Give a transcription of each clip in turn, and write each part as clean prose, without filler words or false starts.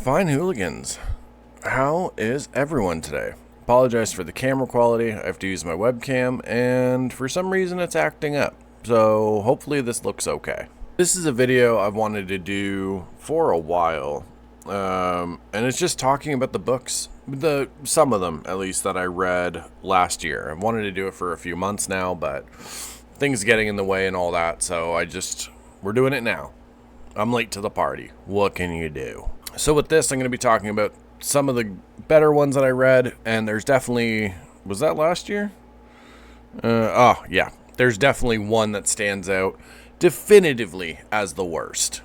Fine hooligans, how is everyone today? Apologize for the camera quality. I have to use my webcam, and for some reason it's acting up. So hopefully this looks okay. This is a video I've wanted to do for a while, and it's just talking about the books, some of them at least, that I read last year. I've wanted to do it for a few months now, but things getting in the way and all that, so we're doing it now. I'm late to the party. What can you do? So with this, I'm going to be talking about some of the better ones that I read, and there's definitely... Was that last year? Yeah. There's definitely one that stands out definitively as the worst.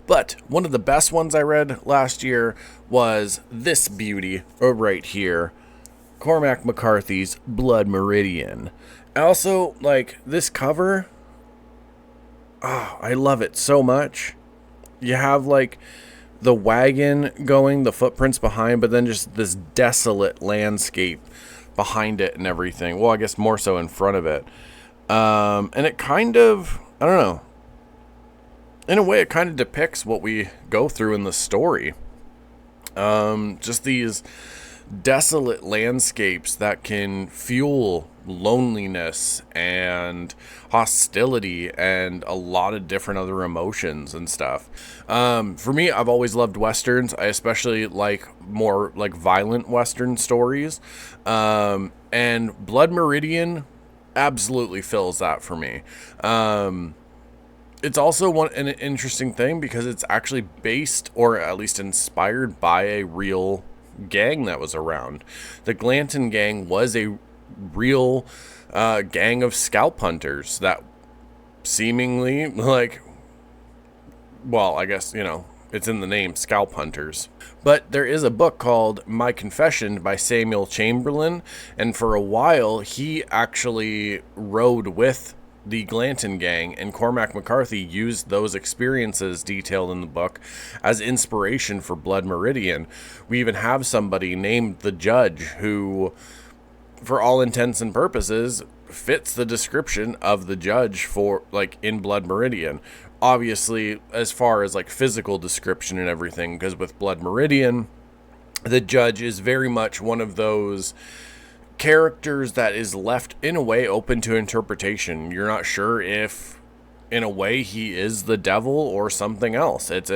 But one of the best ones I read last year was this beauty right here, Cormac McCarthy's Blood Meridian. I also, this cover... I love it so much. You have, the wagon going, the footprints behind, but then just this desolate landscape behind it and everything. Well, I guess more so in front of it. And it kind of, I don't know. In a way, it kind of depicts what we go through in the story. Just these desolate landscapes that can fuel loneliness and hostility and a lot of different other emotions and stuff. For me, I've always loved westerns. I especially like more violent western stories. And Blood Meridian absolutely fills that for me. It's also an interesting thing because it's actually based, or at least inspired by, a real gang that was around. The Glanton gang was a real gang of scalp hunters that seemingly, I guess, it's in the name, scalp hunters. But there is a book called My Confession by Samuel Chamberlain, and for a while he actually rode with the Glanton gang, and Cormac McCarthy used those experiences detailed in the book as inspiration for Blood Meridian. We even have somebody named the Judge who, for all intents and purposes, fits the description of the Judge for, in Blood Meridian. Obviously, as far as, physical description and everything, because with Blood Meridian, the Judge is very much one of those characters that is left, in a way, open to interpretation. You're not sure if, in a way, he is the devil or something else. It's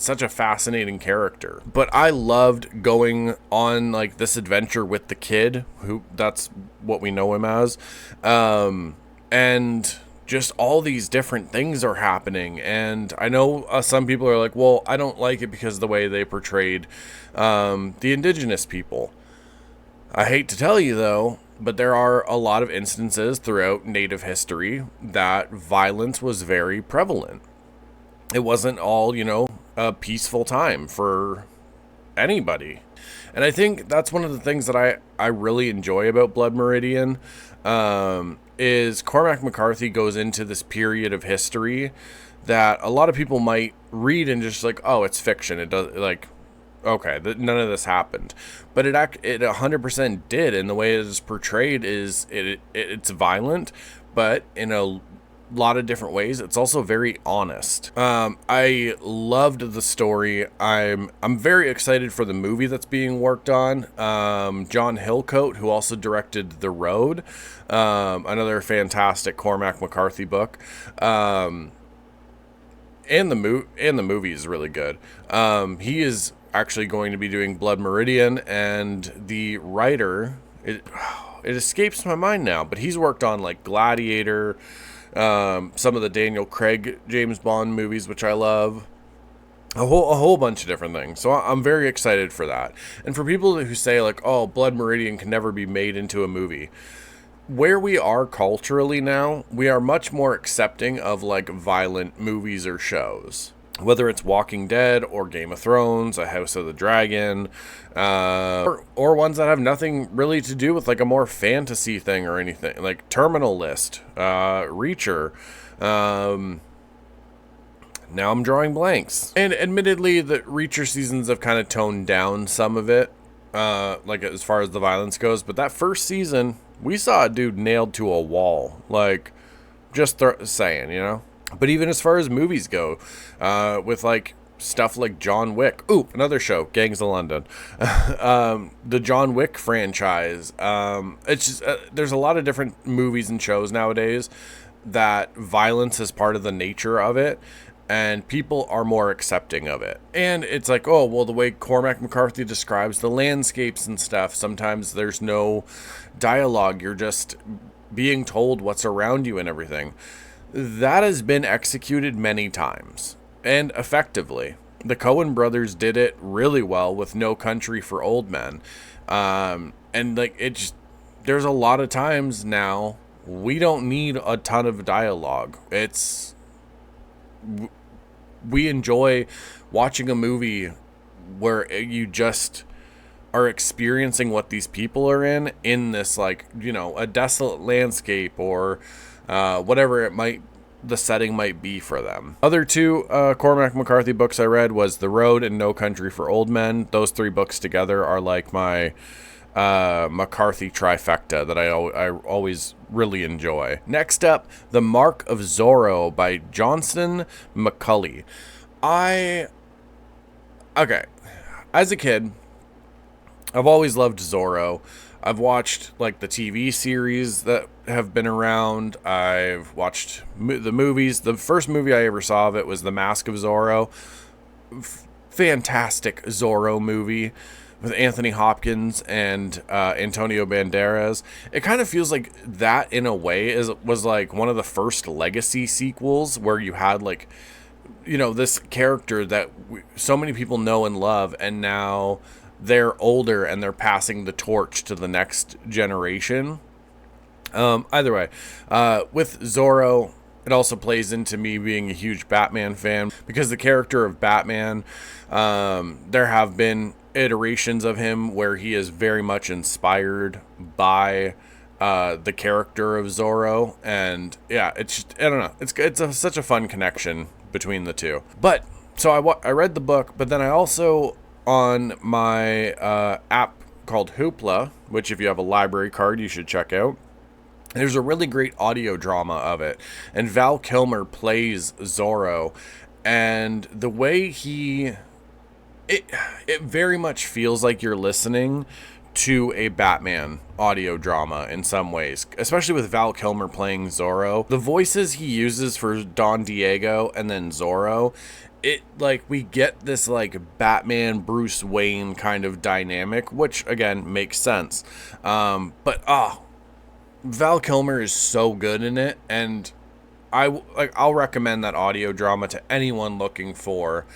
such a fascinating character. But I loved going on this adventure with the kid, who that's what we know him as, and just all these different things are happening. And I know some people are like, well, I don't like it because of the way they portrayed the indigenous people. I hate to tell you, though, but there are a lot of instances throughout Native history that violence was very prevalent. It wasn't all, a peaceful time for anybody. And I think that's one of the things that I really enjoy about Blood Meridian, is Cormac McCarthy goes into this period of history that a lot of people might read and just oh, it's fiction. It does, okay, none of this happened, but it 100% did, and the way it is portrayed is it's violent, but in a lot of different ways. It's also very honest. I loved the story. I'm very excited for the movie that's being worked on. John Hillcoat, who also directed The Road, another fantastic Cormac McCarthy book. And the movie is really good. He is actually going to be doing Blood Meridian, and the writer, it escapes my mind now, but he's worked on Gladiator, some of the Daniel Craig James Bond movies, which I love, a whole bunch of different things. So I'm very excited for that. And for people who say oh, Blood Meridian can never be made into a movie, where we are culturally now, we are much more accepting of violent movies or shows. Whether it's Walking Dead or Game of Thrones, A House of the Dragon, or ones that have nothing really to do with a more fantasy thing or anything, like Terminal List, Reacher. Now I'm drawing blanks. And admittedly, the Reacher seasons have kind of toned down some of it, as far as the violence goes. But that first season, we saw a dude nailed to a wall. Just saying, But even as far as movies go, with stuff like John Wick. Ooh, another show, Gangs of London. The John Wick franchise. It's just there's a lot of different movies and shows nowadays that violence is part of the nature of it, and people are more accepting of it. And it's like, oh, well, the way Cormac McCarthy describes the landscapes and stuff, sometimes there's no dialogue. You're just being told what's around you and everything. That has been executed many times and effectively. The Coen brothers did it really well with No Country for Old Men. And like, it just, there's a lot of times now we don't need a ton of dialogue. We enjoy watching a movie where you just are experiencing what these people are in this, like, you know, a desolate landscape or whatever the setting might be for them. Other two Cormac McCarthy books I read was The Road and No Country for Old Men. Those three books together are like my McCarthy trifecta that I always really enjoy. Next up, The Mark of Zorro by Johnston McCulley. Okay, as a kid, I've always loved Zorro. I've watched like the TV series that have been around. I've watched the movies. The first movie I ever saw of it was The Mask of Zorro. Fantastic Zorro movie with Anthony Hopkins and Antonio Banderas. It kind of feels like that in a way was like one of the first legacy sequels where you had, like, you know, this character that so many people know and love, and now they're older and they're passing the torch to the next generation. Either way, with Zorro, it also plays into me being a huge Batman fan, because the character of Batman, there have been iterations of him where he is very much inspired by the character of Zorro, and yeah, it's just, I don't know, it's such a fun connection between the two. But so I read the book, but then I also, on my app called Hoopla, which if you have a library card you should check out, there's a really great audio drama of it, and Val Kilmer plays Zorro, and the way it very much feels like you're listening to a Batman audio drama in some ways, especially with Val Kilmer playing Zorro. The voices he uses for Don Diego and then Zorro, it, like, we get this like Batman Bruce Wayne kind of dynamic, which again makes sense. But Val Kilmer is so good in it, and I'll recommend that audio drama to anyone looking for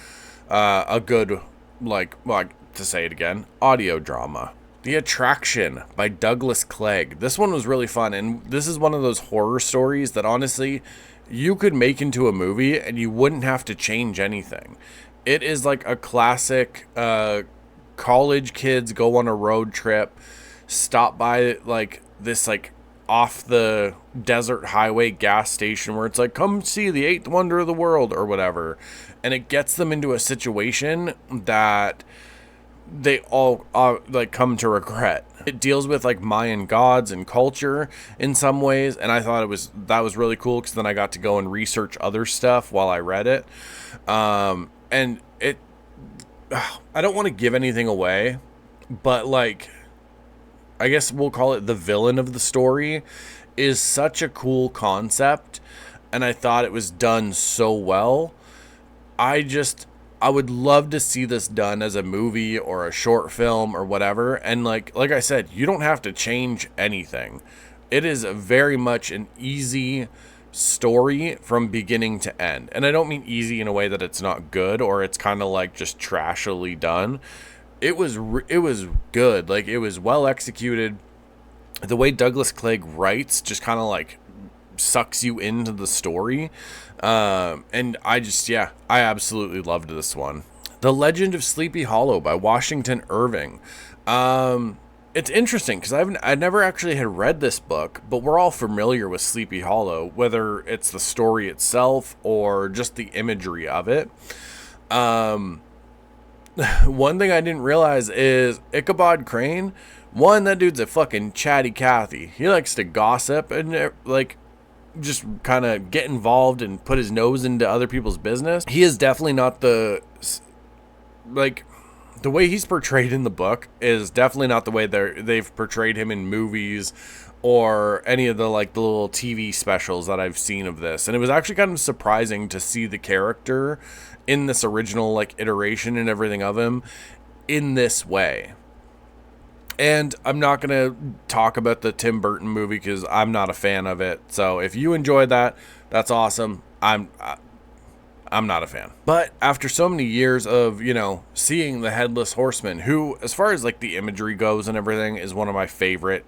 a good, to say it again, audio drama. The Attraction by Douglas Clegg. This one was really fun, and this is one of those horror stories that honestly you could make into a movie and you wouldn't have to change anything. It is like a classic college kids go on a road trip, stop by like this like off the desert highway gas station where it's like, come see the eighth wonder of the world or whatever, and it gets them into a situation that they all like come to regret. It deals with like Mayan gods and culture in some ways, and I thought that was really cool, because then I got to go and research other stuff while I read it. And it, I don't want to give anything away, but like, I guess we'll call it the villain of the story is such a cool concept, and I thought it was done so well. I would love to see this done as a movie or a short film or whatever. And like I said, you don't have to change anything. It is very much an easy story from beginning to end. And I don't mean easy in a way that it's not good or it's kind of like just trashily done. It was good. Like, it was well executed. The way Douglas Clegg writes just kind of like sucks you into the story. And I absolutely loved this one. The Legend of Sleepy Hollow by Washington Irving. It's interesting because I never actually had read this book, but we're all familiar with Sleepy Hollow, whether it's the story itself or just the imagery of it. One thing I didn't realize is Ichabod Crane, that dude's a fucking chatty Cathy. He likes to gossip, and like, just kind of get involved and put his nose into other people's business. He is definitely not the way he's portrayed in the book is definitely not the way they've portrayed him in movies or any of the like the little TV specials that I've seen of this. And it was actually kind of surprising to see the character in this original like iteration and everything of him in this way. And I'm not going to talk about the Tim Burton movie because I'm not a fan of it. So if you enjoyed that, that's awesome. I'm not a fan. But after so many years of, seeing the Headless Horseman, who, as far as like the imagery goes and everything, is one of my favorite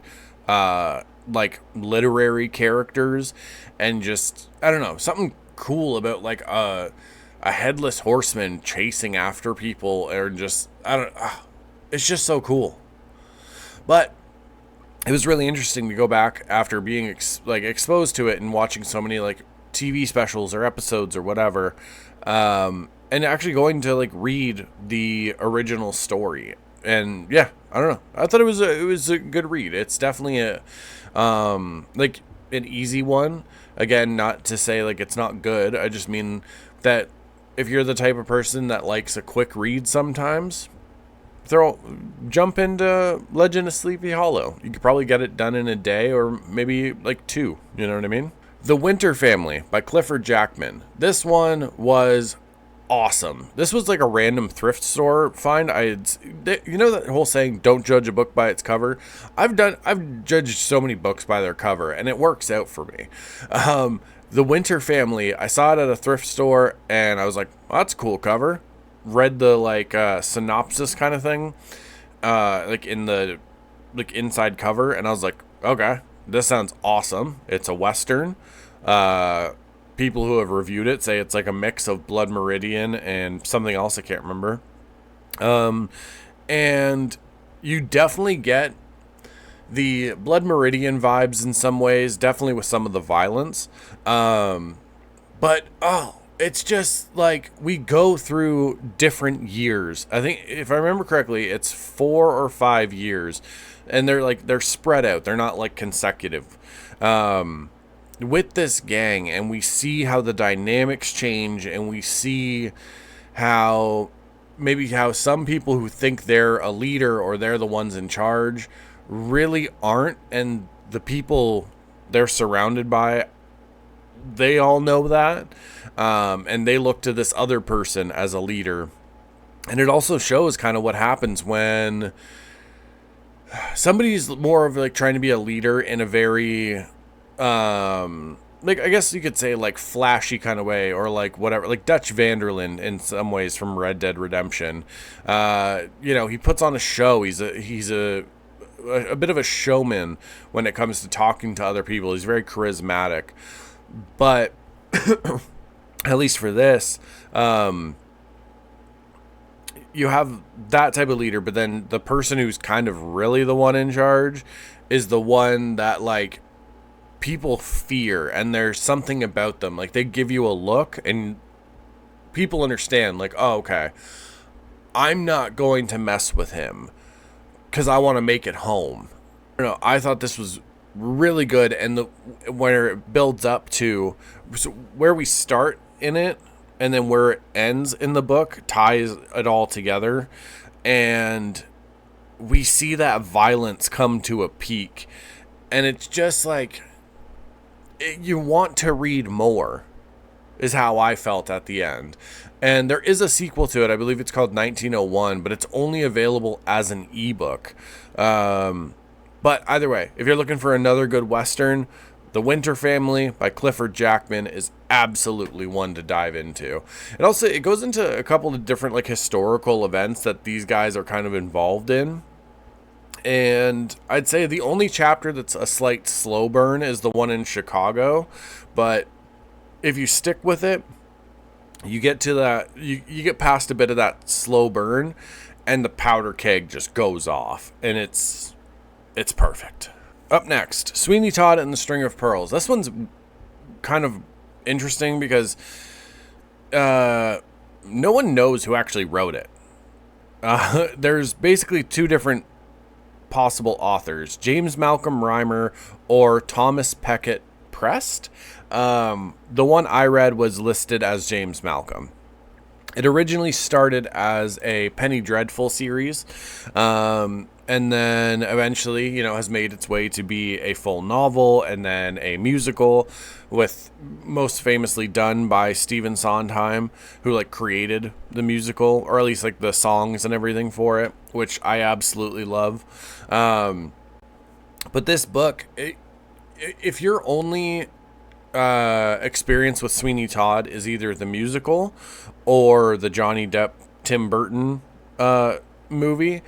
like literary characters, and just, I don't know, something cool about like a headless horseman chasing after people, or just, it's just so cool. But it was really interesting to go back after being exposed to it and watching so many like TV specials or episodes or whatever, and actually going to like read the original story. And yeah, I don't know, I thought it was a good read. It's definitely a like an easy one. Again, not to say like it's not good, I just mean that if you're the type of person that likes a quick read sometimes, jump into Legend of Sleepy Hollow. You could probably get it done in a day or maybe like 2, you know what I mean? The Winter Family by Clifford Jackman. This one was awesome. This was like a random thrift store find. You know that whole saying, don't judge a book by its cover? I've judged so many books by their cover, and it works out for me. The Winter Family, I saw it at a thrift store, and I was like, well, that's a cool cover. Read the like synopsis kind of thing, like in the like inside cover, and I was like, okay, this sounds awesome. It's a Western. People who have reviewed it say it's like a mix of Blood Meridian and something else I can't remember. And you definitely get the Blood Meridian vibes in some ways, definitely with some of the violence. But it's just like we go through different years. I think if I remember correctly, it's 4 or 5 years, and they're spread out. They're not like consecutive. With this gang, and we see how the dynamics change, and we see how some people who think they're a leader or they're the ones in charge really aren't, and the people they're surrounded by, they all know that, and they look to this other person as a leader. And it also shows kind of what happens when somebody's more of like trying to be a leader in a very like, I guess you could say like flashy kind of way, or like whatever, like Dutch Vanderland in some ways from Red Dead Redemption. He puts on a show. He's a bit of a showman when it comes to talking to other people. He's very charismatic. But at least for this, you have that type of leader, but then the person who's kind of really the one in charge is the one that like people fear, and there's something about them. Like, they give you a look and people understand, like, oh, okay, I'm not going to mess with him because I want to make it home. I thought this was really good, and where it builds up to where we start in it and then where it ends in the book ties it all together, and we see that violence come to a peak, and it's just like you want to read more, is how I felt at the end. And there is a sequel to it. I believe it's called 1901, but it's only available as an ebook. But either way, if you're looking for another good Western, The Winter Family by Clifford Jackman is absolutely one to dive into. And also, it goes into a couple of different like historical events that these guys are kind of involved in. And I'd say the only chapter that's a slight slow burn is the one in Chicago. But if you stick with it, you get to that, you get past a bit of that slow burn, and the powder keg just goes off, and it's perfect. Up next, Sweeney Todd and the String of Pearls. This one's kind of interesting because no one knows who actually wrote it. There's basically 2 different possible authors, James Malcolm Rymer or Thomas Peckett pressed. The one I read was listed as James Malcolm. It originally started as a Penny Dreadful series, and then eventually, has made its way to be a full novel and then a musical, with most famously done by Stephen Sondheim, who created the musical, or at least the songs and everything for it, which I absolutely love. But this book, if you're only experience with Sweeney Todd is either the musical or the Johnny Depp Tim Burton movie,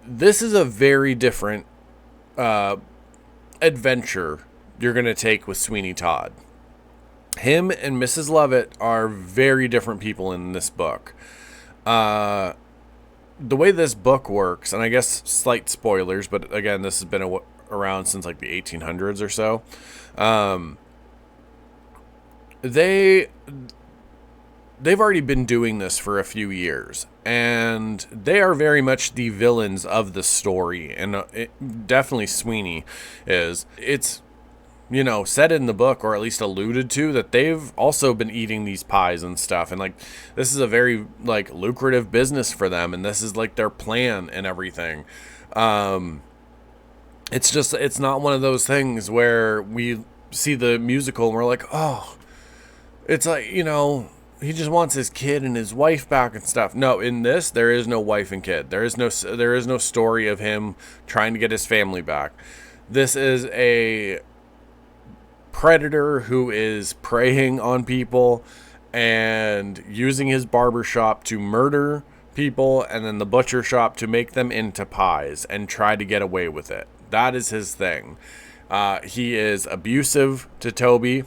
this is a very different adventure you're going to take with Sweeney Todd. Him and Mrs. Lovett are very different people in this book. The way this book works, and I guess slight spoilers, but again, this has been around since the 1800s or so. They've already been doing this for a few years, and they are very much the villains of the story, and definitely Sweeney is. It's said in the book, or at least alluded to, that they've also been eating these pies and stuff, and this is a very lucrative business for them, and this is their plan and everything. It's not one of those things where we see the musical and we're like, oh, it's he just wants his kid and his wife back and stuff. No, in this, there is no wife and kid. There is no story of him trying to get his family back. This is a predator who is preying on people and using his barber shop to murder people, and then the butcher shop to make them into pies and try to get away with it. That is his thing. He is abusive to Toby.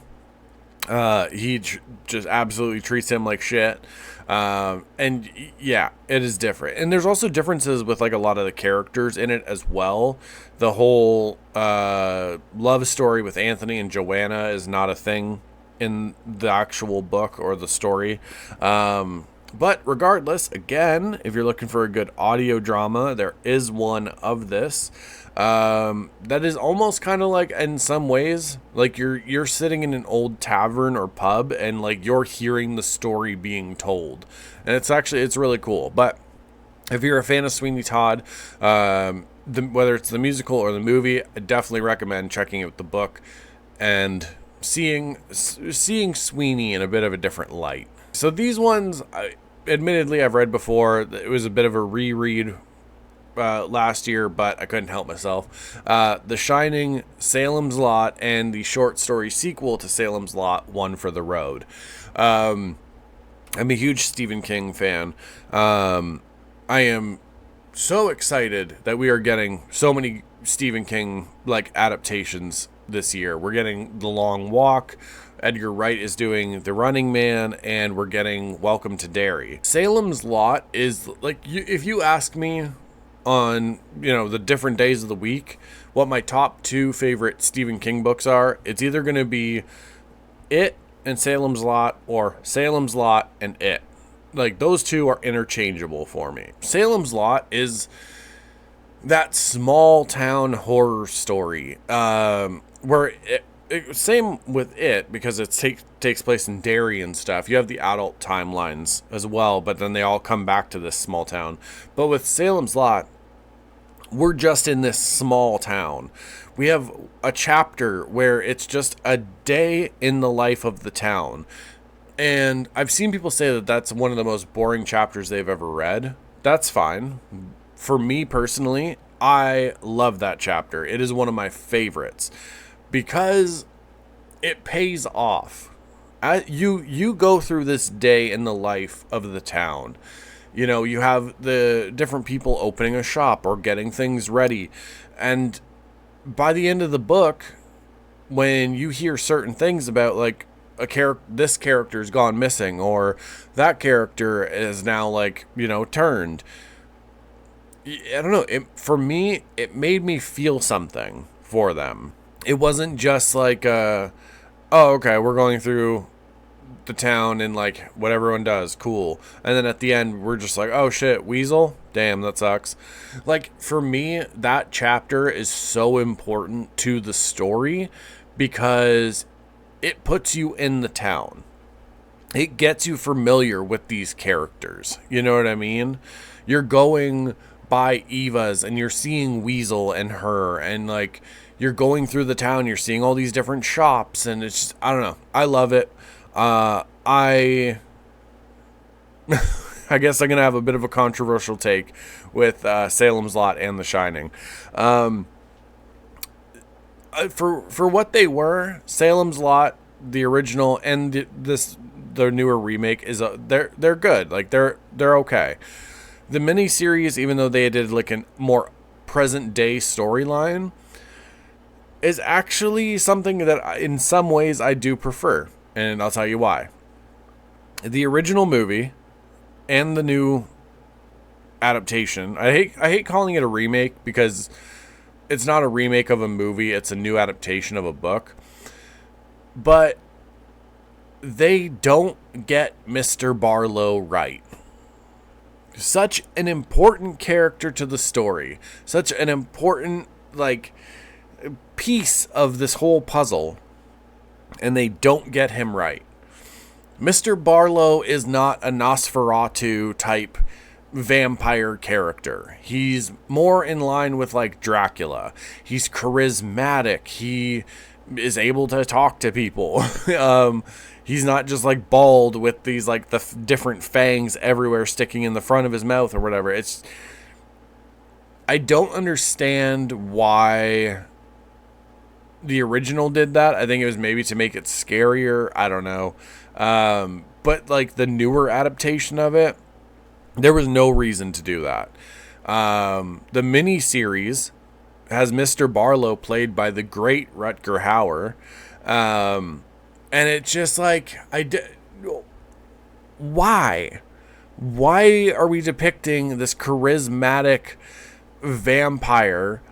He just absolutely treats him like shit. And yeah, it is different. And there's also differences with a lot of the characters in it as well. The whole love story with Anthony and Joanna is not a thing in the actual book or the story. But regardless, again, if you're looking for a good audio drama, there is one of this. That is almost kind of in some ways, you're sitting in an old tavern or pub and you're hearing the story being told. And it's really cool. But if you're a fan of Sweeney Todd, whether it's the musical or the movie, I definitely recommend checking out the book and seeing Sweeney in a bit of a different light. So these ones, admittedly, I've read before. It was a bit of a reread last year, but I couldn't help myself. The Shining, Salem's Lot, and the short story sequel to Salem's Lot, One for the Road. I'm a huge Stephen King fan. I am so excited that we are getting so many Stephen King adaptations this year. We're getting The Long Walk. Edgar Wright is doing The Running Man, and we're getting Welcome to Derry. Salem's Lot is if you ask me on the different days of the week what my top 2 favorite Stephen King books are, it's either going to be It and Salem's Lot, or Salem's Lot and It. Those two are interchangeable for me. Salem's Lot is that small town horror story where same with It, because it takes place in Derry and stuff. You have the adult timelines as well, but then they all come back to this small town. But with Salem's Lot, we're just in this small town. We have a chapter where it's just a day in the life of the town. And I've seen people say that that's one of the most boring chapters they've ever read. That's fine. For me personally, I love that chapter. It is one of my favorites, because it pays off. You go through this day in the life of the town. You have the different people opening a shop or getting things ready. And by the end of the book, when you hear certain things about this character's gone missing, or that character is now turned, I don't know. For me, it made me feel something for them. It wasn't just oh, okay, we're going through the town and what everyone does, cool. And then at the end, we're just oh shit, Weasel? Damn, that sucks. For me, that chapter is so important to the story, because it puts you in the town. It gets you familiar with these characters. You know what I mean? You're going by Eva's and you're seeing Weasel and her, and like you're going through the town, you're seeing all these different shops, and it's just, I don't know. I love it. I I guess I'm going to have a bit of a controversial take with Salem's Lot and The Shining. For what they were, Salem's Lot, the original, and the newer remake they're good. Like they're okay. The miniseries, even though they did like a more present day storyline, is actually something that in some ways I do prefer, and I'll tell you why. The original movie and the new adaptation. I hate calling it a remake because it's not a remake of a movie, it's a new adaptation of a book. But they don't get Mr. Barlow right. Such an important character to the story, such an important like piece of this whole puzzle, and they don't get him right. Mr. Barlow is not a Nosferatu type vampire character. He's more in line with like Dracula. He's charismatic. He is able to talk to people. He's not just like bald with these like the different fangs everywhere sticking in the front of his mouth or whatever. I don't understand why the original did that. I think it was maybe to make it scarier. I don't know. But like the newer adaptation of it, there was no reason to do that. The mini series has Mr. Barlow played by the great Rutger Hauer. And it's just like, why? Why are we depicting this charismatic vampire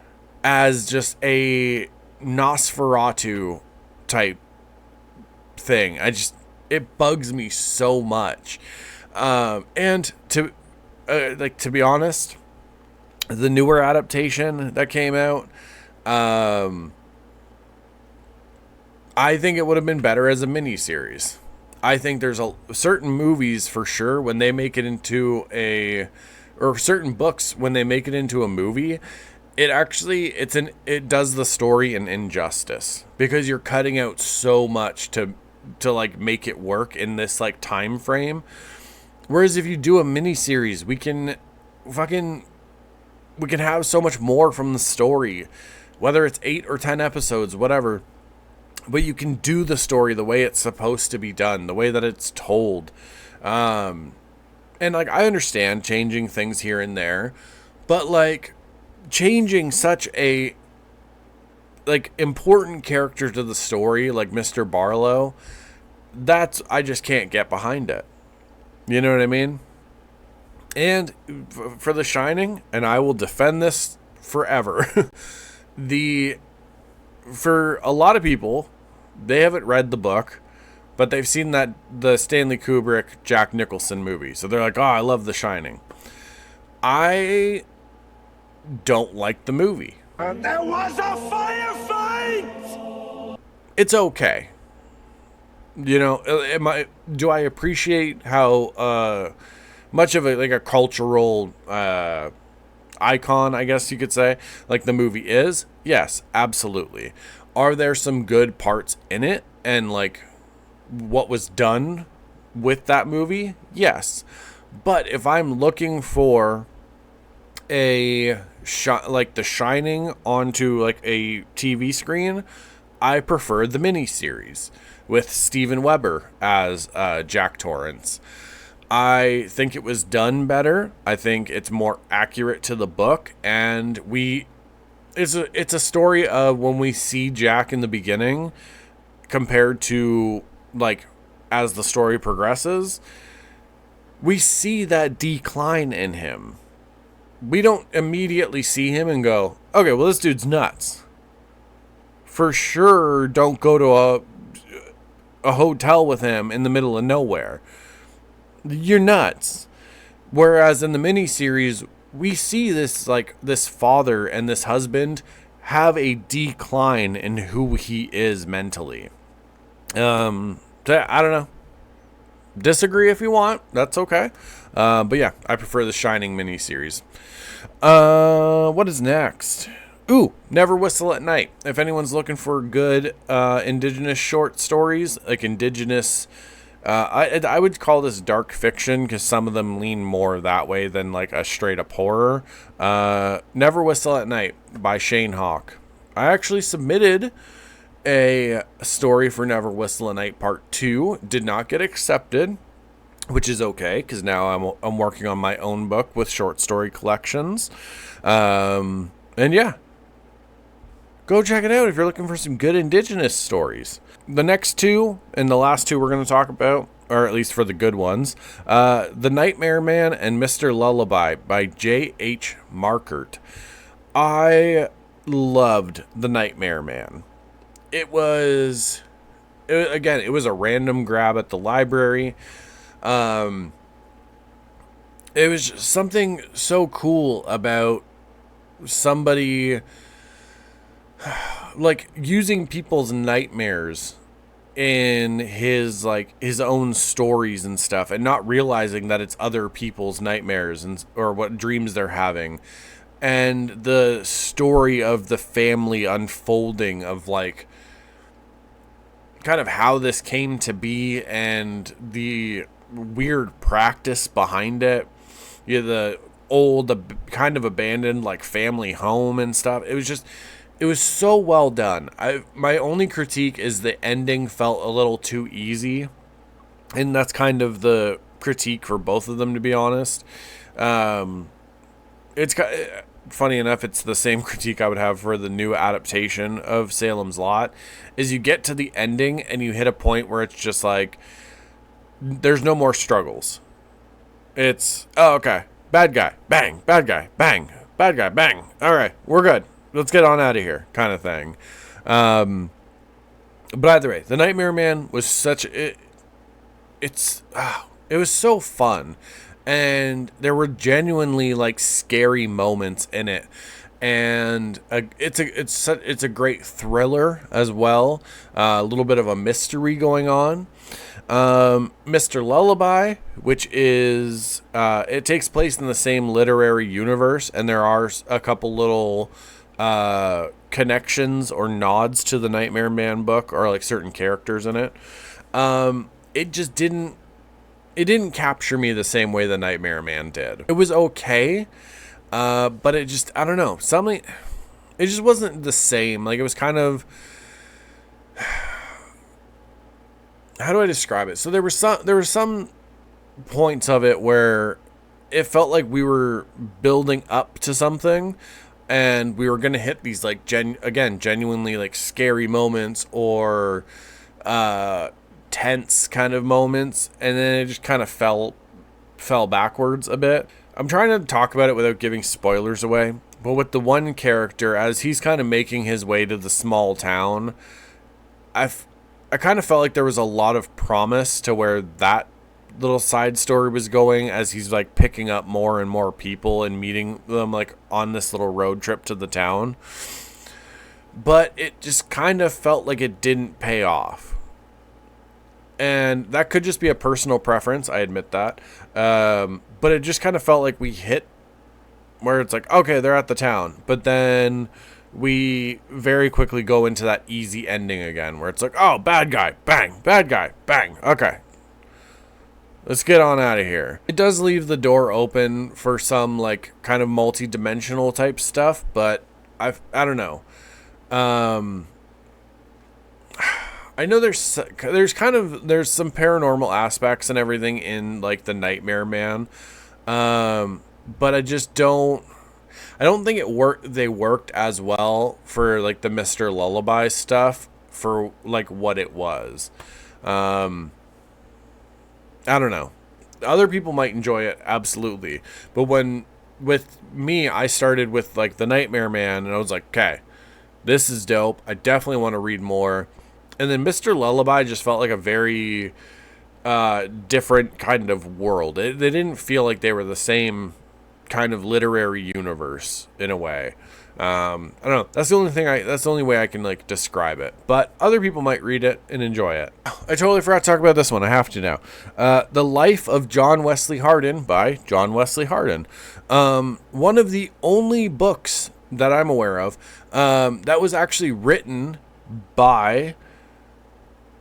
as just a Nosferatu type thing? It bugs me so much. And to be honest, the newer adaptation that came out, I think it would have been better as a miniseries. I think there's certain movies for sure when they make it into or certain books when they make it into a movie, it does the story an injustice because you're cutting out so much to like make it work in this like time frame. Whereas if you do a miniseries, we can have so much more from the story, whether it's 8 or 10 episodes, whatever. But you can do the story the way it's supposed to be done, the way that it's told. And like, I understand changing things here and there, but like changing such a like important character to the story, like Mr. Barlow, I just can't get behind it. You know what I mean? And for The Shining, and I will defend this forever, for a lot of people, they haven't read the book, but they've seen the Stanley Kubrick, Jack Nicholson movie. So they're like, oh, I love The Shining. I don't like the movie. There was a firefight! It's okay. You know, do I appreciate how much of a cultural icon, I guess you could say, like the movie is? Yes, absolutely. Are there some good parts in it and like what was done with that movie? Yes. But if I'm looking for like The Shining onto like a TV screen, I prefer the miniseries with Steven Weber as Jack Torrance. I think it was done better. I think it's more accurate to the book, and it's a story of when we see Jack in the beginning compared to like as the story progresses, we see that decline in him. We don't immediately see him and go, okay, well, this dude's nuts. For sure, don't go to a hotel with him in the middle of nowhere. You're nuts. Whereas in the miniseries, we see this father and this husband have a decline in who he is mentally. I don't know. Disagree if you want. That's okay. But yeah, I prefer the Shining miniseries. What is next? Ooh, Never Whistle at Night. If anyone's looking for good indigenous short stories, like indigenous, I would call this dark fiction because some of them lean more that way than like a straight up horror. Never Whistle at Night by Shane Hawk. I actually submitted a story for Never Whistle at Night Part 2. Did not get accepted, which is okay because now I'm working on my own book with short story collections. And yeah, go check it out if you're looking for some good indigenous stories. The next two and the last two we're going to talk about, or at least for the good ones, The Nightmare Man and Mr. Lullaby by J.H. Markert. I loved The Nightmare Man. It was a random grab at the library. It was just something so cool about somebody like using people's nightmares in his own stories and stuff, and not realizing that it's other people's nightmares or what dreams they're having, and the story of the family unfolding of like kind of how this came to be and the weird practice behind it. Yeah, the old kind of abandoned like family home and stuff. It was so well done. My only critique is the ending felt a little too easy, and that's kind of the critique for both of them, to be honest. It's funny enough, it's the same critique I would have for the new adaptation of Salem's Lot, is you get to the ending and you hit a point where it's just like there's no more struggles. It's, oh, okay, bad guy, bang, bad guy, bang, bad guy, bang. All right, we're good. Let's get on out of here, kind of thing. But either way, The Nightmare Man was it was so fun, and there were genuinely like scary moments in it, and it's a great thriller as well. A little bit of a mystery going on. Mr. Lullaby, which is it takes place in the same literary universe, and there are a couple little connections or nods to the Nightmare Man book, or like certain characters in it. It just didn't capture me the same way the Nightmare Man did. It was okay, but it just, I don't know, it just wasn't the same. Like, it was kind of, how do I describe it? So there were some points of it where it felt like we were building up to something, and we were going to hit these like genuinely like scary moments or tense kind of moments, and then it just kind of fell backwards a bit. I'm trying to talk about it without giving spoilers away, but with the one character, as he's kind of making his way to the small town, I kind of felt like there was a lot of promise to where that little side story was going, as he's like picking up more and more people and meeting them like on this little road trip to the town. But it just kind of felt like it didn't pay off. And that could just be a personal preference, I admit that. But it just kind of felt like we hit where it's like, okay, they're at the town. But then we very quickly go into that easy ending again, where it's like, oh, bad guy, bang, bad guy, bang. Okay, let's get on out of here. It does leave the door open for some like kind of multi-dimensional type stuff, but I don't know. I know there's some paranormal aspects and everything in like the Nightmare Man, but I don't think they worked as well for like the Mr. Lullaby stuff for like what it was. I don't know. Other people might enjoy it, absolutely, but with me, I started with like the Nightmare Man, and I was like, okay, this is dope. I definitely want to read more. And then Mr. Lullaby just felt like a very different kind of world. They didn't feel like they were the same kind of literary universe in a way. I don't know. That's the only thing that's the only way I can like describe it. But other people might read it and enjoy it. I totally forgot to talk about this one. I have to now. The Life of John Wesley Hardin by John Wesley Hardin. One of the only books that I'm aware of that was actually written by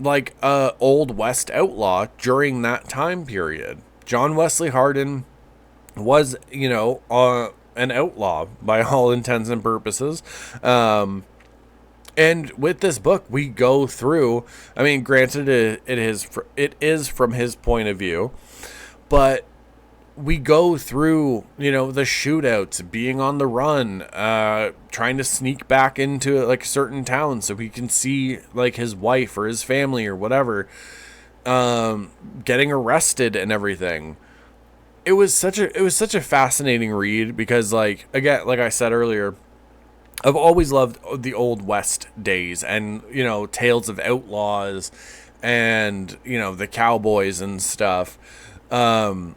like a Old West outlaw during that time period. John Wesley Hardin was, an outlaw by all intents and purposes. And with this book, we go through, I mean, granted it is from his point of view, but we go through, the shootouts, being on the run, trying to sneak back into like certain towns so he can see like his wife or his family or whatever, getting arrested and everything. It was such a fascinating read because, like, again, like I said earlier, I've always loved the Old West days and, tales of outlaws and, the cowboys and stuff. And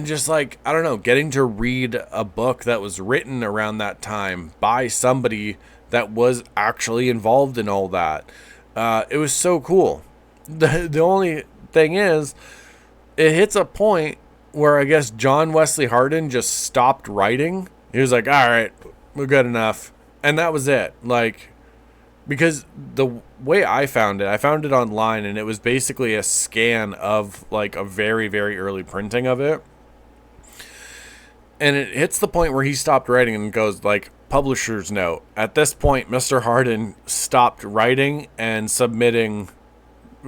just like, I don't know, getting to read a book that was written around that time by somebody that was actually involved in all that. It was so cool. The only thing is, it hits a point where I guess John Wesley Hardin just stopped writing. He was like, all right, we're good enough. And that was it. Like, because the way I found it online, and it was basically a scan of like a very, very early printing of it. And it hits the point where he stopped writing and goes like, publisher's note. At this point, Mr. Hardin stopped writing and submitting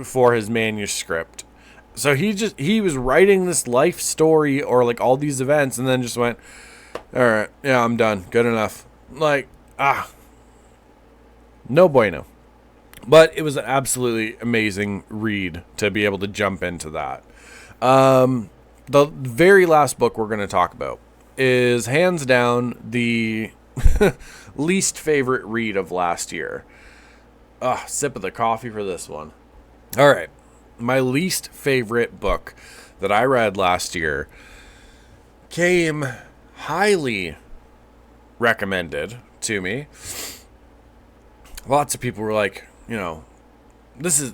for his manuscript. So he was writing this life story or like all these events and then just went, all right, yeah, I'm done. Good enough. Like, no bueno. But it was an absolutely amazing read to be able to jump into that. The very last book we're going to talk about is hands down the least favorite read of last year. Sip of the coffee for this one. All right. My least favorite book that I read last year came highly recommended to me. Lots of people were like, this is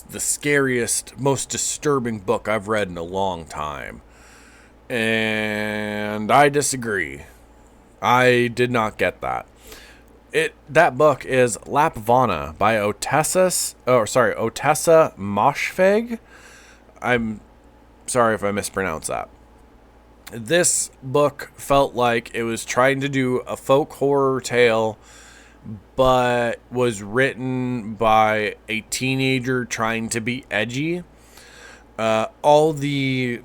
the scariest, most disturbing book I've read in a long time. And I disagree. I did not get that. That book is Lapvana by Otessa Moshfegh. I'm sorry if I mispronounce that. This book felt like it was trying to do a folk horror tale, but was written by a teenager trying to be edgy. All the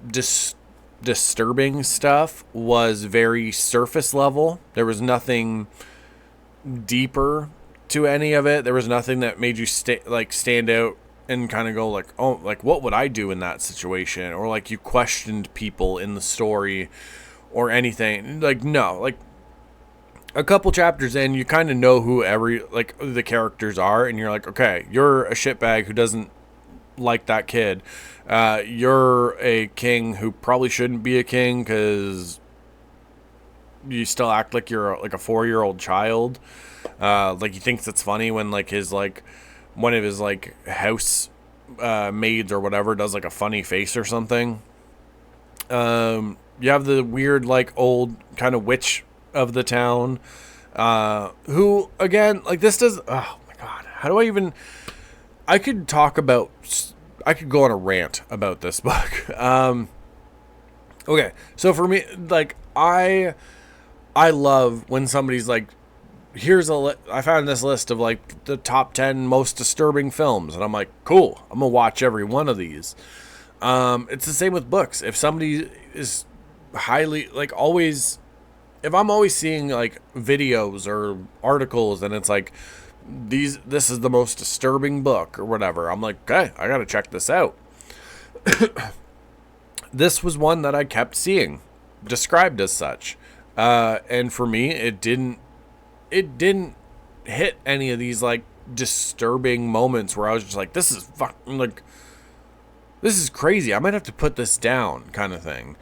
disturbing stuff was very surface level. There was nothing deeper to any of it. There was nothing that made you stand out and kind of go like, oh, like what would I do in that situation? Or like you questioned people in the story or anything. Like, no, like a couple chapters in, you kind of know who the characters are, and you're like, okay, you're a shitbag who doesn't like that kid. You're a king who probably shouldn't be a king because you still act like you're like a 4-year-old child. Like he thinks it's funny when like his like one of his like house maids or whatever does like a funny face or something. You have the weird like old kind of witch of the town, who again like this does. Oh my god, how do I even? I could go on a rant about this book. Okay, so for me, like I love when somebody's like, I found this list of like the top 10 most disturbing films, and I'm like, cool, I'm gonna watch every one of these. It's the same with books. If somebody is highly like always, if I'm always seeing like videos or articles and it's like this is the most disturbing book or whatever, I'm like, okay, I gotta check this out. This was one that I kept seeing described as such. And for me, it didn't hit any of these like disturbing moments where I was just like, this is fucking like, this is crazy. I might have to put this down kind of thing.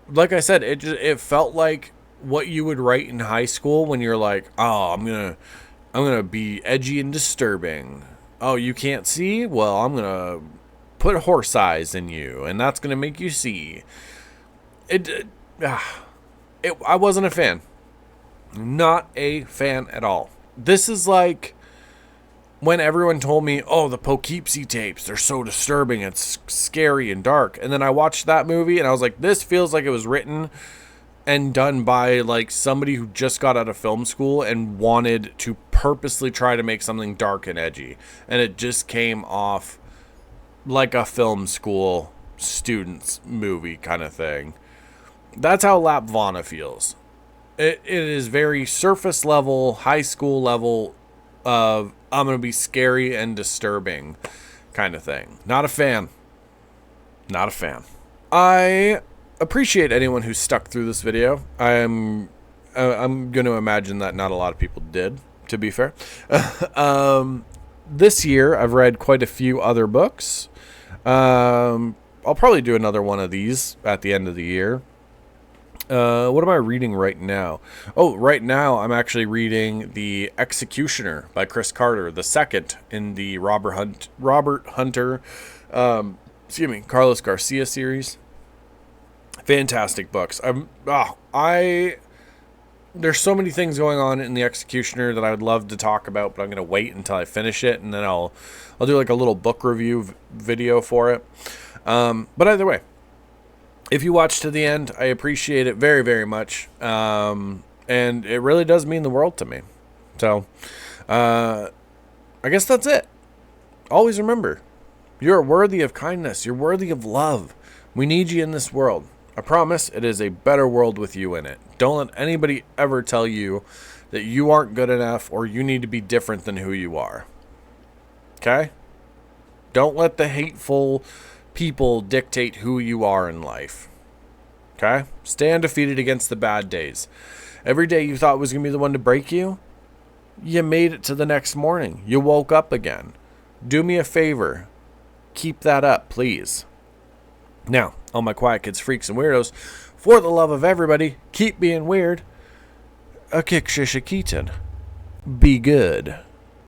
like I said, it felt like what you would write in high school when you're like, oh, I'm gonna be edgy and disturbing. Oh, you can't see? Well, I'm gonna put horse eyes in you, and that's gonna make you see. It, I wasn't a fan. Not a fan at all. This is like when everyone told me, oh, the Poughkeepsie tapes, they're so disturbing, it's scary and dark. And then I watched that movie and I was like, this feels like it was written and done by like somebody who just got out of film school and wanted to purposely try to make something dark and edgy. And it just came off like a film school student's movie kind of thing. That's how Lap Vana feels. It is very surface level, high school level of I'm going to be scary and disturbing kind of thing. Not a fan. Not a fan. I appreciate anyone who stuck through this video. I'm going to imagine that not a lot of people did, to be fair. This year, I've read quite a few other books. I'll probably do another one of these at the end of the year. What am I reading right now? Oh, right now I'm actually reading The Executioner by Chris Carter, the second in the Robert Hunter, Carlos Garcia series. Fantastic books. There's so many things going on in The Executioner that I would love to talk about, but I'm gonna wait until I finish it, and then I'll do like a little book review video for it. But either way, if you watch to the end, I appreciate it very, very much. And it really does mean the world to me. So, I guess that's it. Always remember, you're worthy of kindness. You're worthy of love. We need you in this world. I promise it is a better world with you in it. Don't let anybody ever tell you that you aren't good enough or you need to be different than who you are. Okay? Don't let the hateful people dictate who you are in life. Okay? Stay undefeated against the bad days. Every day you thought was going to be the one to break you, you made it to the next morning. You woke up again. Do me a favor. Keep that up, please. Now, all my quiet kids, freaks, and weirdos, for the love of everybody, keep being weird. A kick shisha Keaton. Be good.